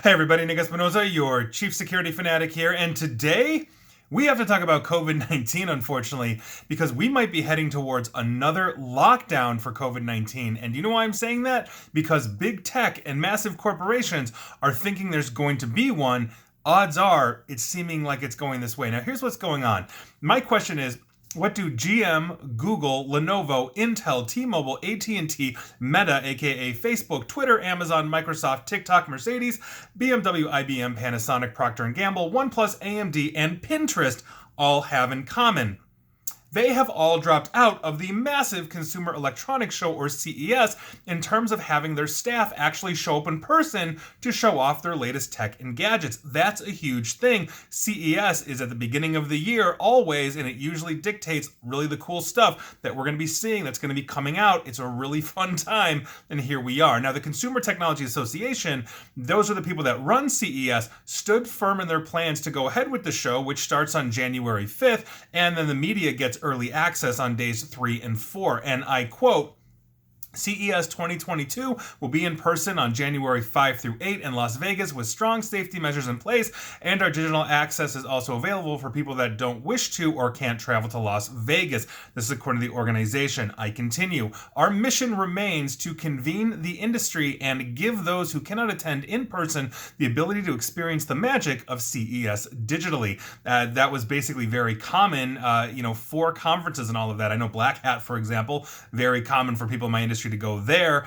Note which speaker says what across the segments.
Speaker 1: Hey everybody, Nick Espinoza, your chief security fanatic here, and today we have to talk about COVID-19, unfortunately, because we might be heading towards another lockdown for COVID-19. And you know why I'm saying that? Because big tech and massive corporations are thinking there's going to be one. Odds are it's seeming like it's going this way. Now, here's what's going on. My question is, what do GM, Google, Lenovo, Intel, T-Mobile, AT&T, Meta, aka Facebook, Twitter, Amazon, Microsoft, TikTok, Mercedes, BMW, IBM, Panasonic, Procter & Gamble, OnePlus, AMD, and Pinterest all have in common? They have all dropped out of the massive Consumer Electronics Show, or CES, in terms of having their staff actually show up in person to show off their latest tech and gadgets. That's a huge thing. CES is at the beginning of the year always, and it usually dictates really the cool stuff that we're going to be seeing that's going to be coming out. It's a really fun time, and here we are. Now, the Consumer Technology Association, those are the people that run CES, stood firm in their plans to go ahead with the show, which starts on January 5th, and then the media gets early access on days 3 and 4. And I quote, CES 2022 will be in person on January 5 through 8 in Las Vegas with strong safety measures in place, and our digital access is also available for people that don't wish to or can't travel to Las Vegas. This is according to the organization. I continue. Our mission remains to convene the industry and give those who cannot attend in person the ability to experience the magic of CES digitally. That was basically very common, for conferences and all of that. I know Black Hat, for example, very common for people in my industry to go there,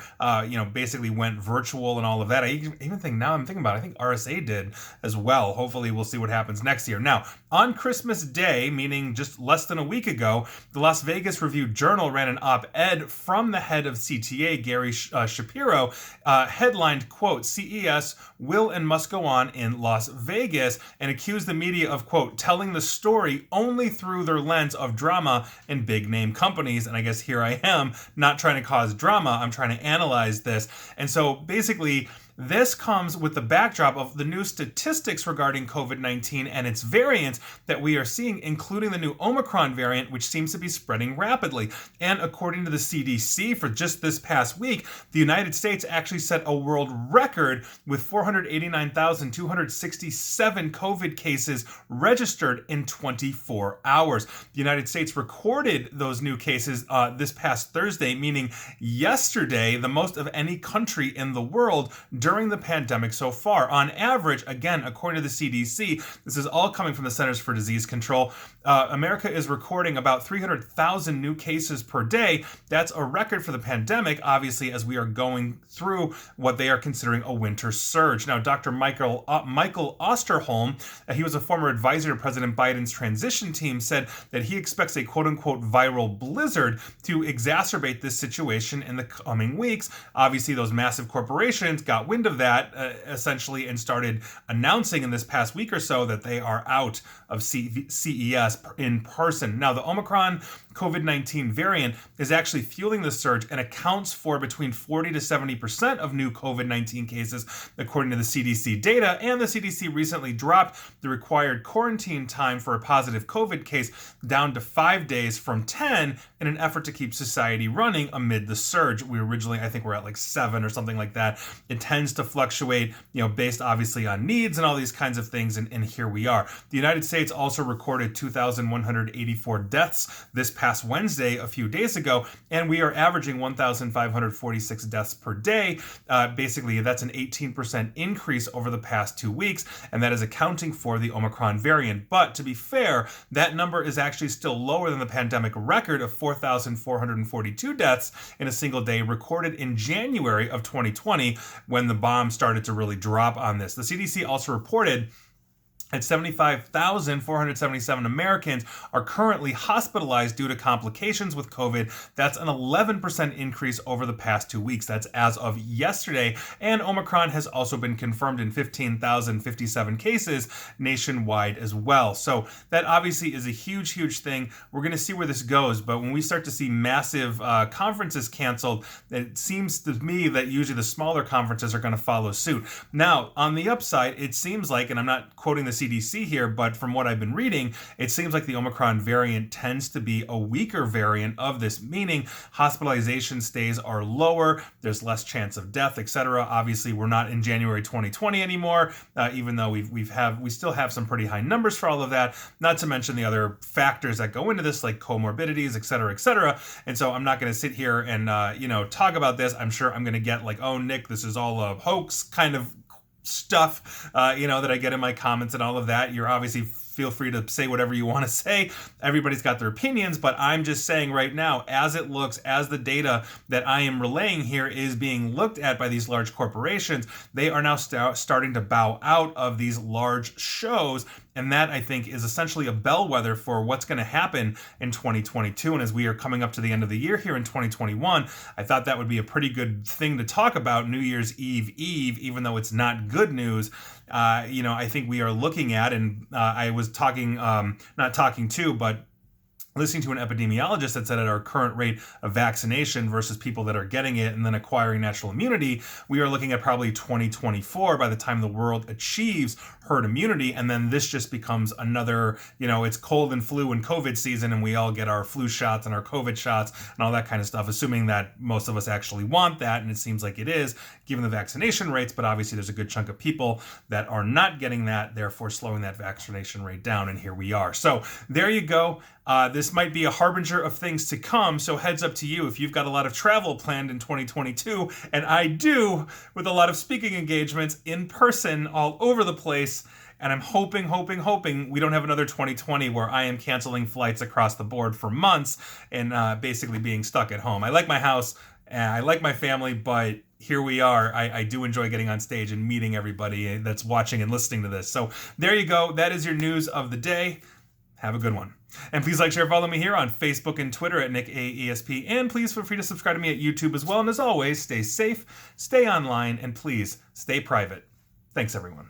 Speaker 1: basically went virtual and all of that. I even think now I'm thinking about it, I think RSA did as well. Hopefully we'll see what happens next year. Now, on Christmas Day, meaning just less than a week ago, the Las Vegas Review-Journal ran an op-ed from the head of CTA, Gary Shapiro, headlined, quote, CES will and must go on in Las Vegas, and accused the media of, quote, telling the story only through their lens of drama and big name companies. And I guess here I am, not trying to cause drama, I'm trying to analyze this. And so basically, this comes with the backdrop of the new statistics regarding COVID-19 and its variants that we are seeing, including the new Omicron variant, which seems to be spreading rapidly. And according to the CDC, for just this past week, the United States actually set a world record with 489,267 COVID cases registered in 24 hours. The United States recorded those new cases this past Thursday, meaning yesterday, the most of any country in the world during the pandemic so far. On average, again, according to the CDC, this is all coming from the Centers for Disease Control, America is recording about 300,000 new cases per day. That's a record for the pandemic, obviously, as we are going through what they are considering a winter surge. Now, Dr. Michael Osterholm, he was a former advisor to President Biden's transition team, said that he expects a quote-unquote viral blizzard to exacerbate this situation in the coming weeks. Obviously, those massive corporations got wind of that essentially and started announcing in this past week or so that they are out of CES in person. Now, the Omicron COVID-19 variant is actually fueling the surge and accounts for between 40 to 70% of new COVID-19 cases, according to the CDC data. And the CDC recently dropped the required quarantine time for a positive COVID case down to 5 days from 10 in an effort to keep society running amid the surge. We originally, I think, were at like 7 or something like that. It tends to fluctuate, based obviously on needs and all these kinds of things. And here we are. The United States also recorded 2,184 deaths this past Wednesday, a few days ago, and we are averaging 1,546 deaths per day. Basically, that's an 18% increase over the past 2 weeks, and that is accounting for the Omicron variant. But to be fair, that number is actually still lower than the pandemic record of 4,442 deaths in a single day recorded in January of 2020, when the bomb started to really drop on this. The CDC also reported and 75,477 Americans are currently hospitalized due to complications with COVID. That's an 11% increase over the past 2 weeks. That's as of yesterday. And Omicron has also been confirmed in 15,057 cases nationwide as well. So that obviously is a huge, huge thing. We're going to see where this goes. But when we start to see massive conferences canceled, it seems to me that usually the smaller conferences are going to follow suit. Now, on the upside, it seems like, and I'm not quoting the CDC here, but from what I've been reading, it seems like the Omicron variant tends to be a weaker variant of this, meaning hospitalization stays are lower, there's less chance of death, etc. Obviously, we're not in January 2020 anymore, even though we still have some pretty high numbers for all of that, not to mention the other factors that go into this, like comorbidities, etc., etc. And so I'm not going to sit here and, talk about this. I'm sure I'm going to get like, oh, Nick, this is all a hoax kind of stuff, that I get in my comments and all of that. You're obviously feel free to say whatever you want to say. Everybody's got their opinions, but I'm just saying right now, as it looks, as the data that I am relaying here is being looked at by these large corporations, they are now starting to bow out of these large shows. And that, I think, is essentially a bellwether for what's going to happen in 2022. And as we are coming up to the end of the year here in 2021, I thought that would be a pretty good thing to talk about New Year's Eve, even though it's not good news. I think we are looking at, and I was listening to an epidemiologist that said at our current rate of vaccination versus people that are getting it and then acquiring natural immunity, we are looking at probably 2024 by the time the world achieves herd immunity. And then this just becomes another, it's cold and flu and COVID season, and we all get our flu shots and our COVID shots and all that kind of stuff, assuming that most of us actually want that. And it seems like it is, given the vaccination rates, but obviously there's a good chunk of people that are not getting that, therefore slowing that vaccination rate down. And here we are. So there you go. This might be a harbinger of things to come, so heads up to you if you've got a lot of travel planned in 2022, and I do, with a lot of speaking engagements in person all over the place, and I'm hoping we don't have another 2020 where I am canceling flights across the board for months and basically being stuck at home. I like my house, I like my family, but here we are. I do enjoy getting on stage and meeting everybody that's watching and listening to this. So there you go. That is your news of the day. Have a good one. And please like, share, follow me here on Facebook and Twitter at NickAESP. And please feel free to subscribe to me at YouTube as well. And as always, stay safe, stay online, and please stay private. Thanks, everyone.